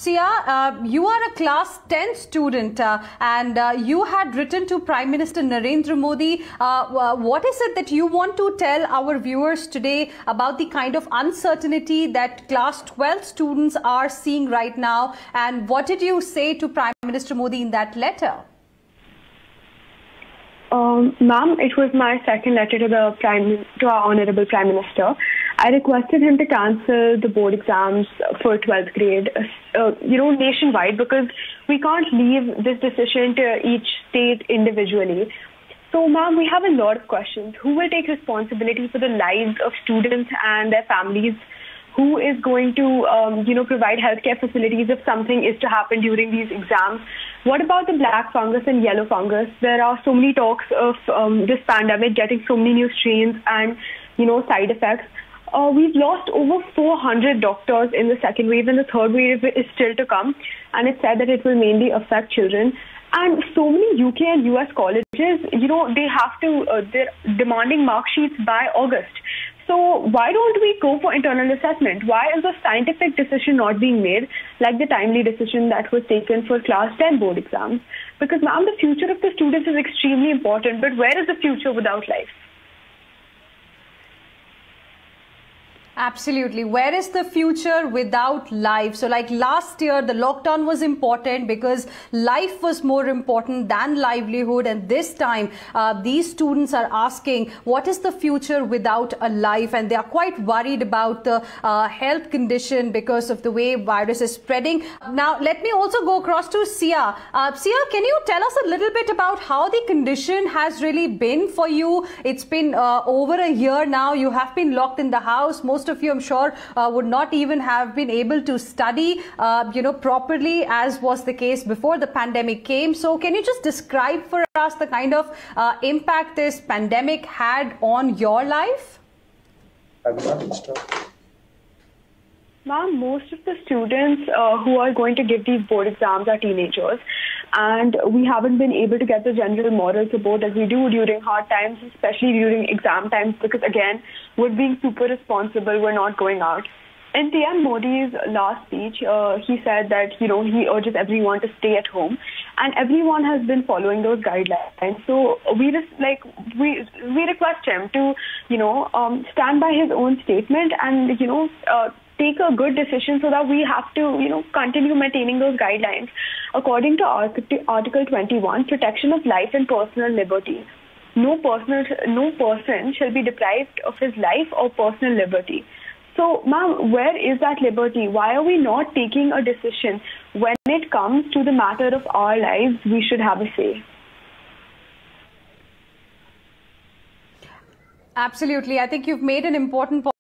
Sia, you are a class 10 student and you had written to Prime Minister Narendra Modi. What is it that you want to tell our viewers today about the kind of uncertainty that class 12 students are seeing right now? And what did you say to Prime Minister Modi in that letter? Ma'am, it was my second letter to our Honorable Prime Minister. I requested him to cancel the board exams for 12th grade, nationwide, because we can't leave this decision to each state individually. So, ma'am, we have a lot of questions. Who will take responsibility for the lives of students and their families? Who is going to, provide healthcare facilities if something is to happen during these exams? What about the black fungus and yellow fungus? There are so many talks of this pandemic getting so many new strains and, side effects. We've lost over 400 doctors in the second wave, and the third wave is still to come. And it's said that it will mainly affect children. And so many UK and US colleges, they have to, they're demanding mark sheets by August. So why don't we go for internal assessment? Why is a scientific decision not being made, like the timely decision that was taken for class 10 board exams? Because, ma'am, the future of the students is extremely important, but where is the future without life? Absolutely. Where is the future without life? So like last year, the lockdown was important because life was more important than livelihood. And this time, these students are asking, what is the future without a life? And they are quite worried about the health condition because of the way virus is spreading. Now, let me also go across to Sia. Sia, can you tell us a little bit about how the condition has really been for you? It's been over a year now. You have been locked in the house. Most of you, I'm sure, would not even have been able to study, properly as was the case before the pandemic came. So can you just describe for us the kind of impact this pandemic had on your life? Ma'am, most of the students who are going to give these board exams are teenagers, and we haven't been able to get the general moral support that we do during hard times, especially during exam times, because again, we're being super responsible, we're not going out. In PM Modi's last speech, he said that, he urges everyone to stay at home, and everyone has been following those guidelines. So we request him to, stand by his own statement and, take a good decision so that we have to, continue maintaining those guidelines. According to Article 21, protection of life and personal liberty. No person shall be deprived of his life or personal liberty. So, ma'am, where is that liberty? Why are we not taking a decision? When it comes to the matter of our lives, we should have a say. Absolutely. I think you've made an important point.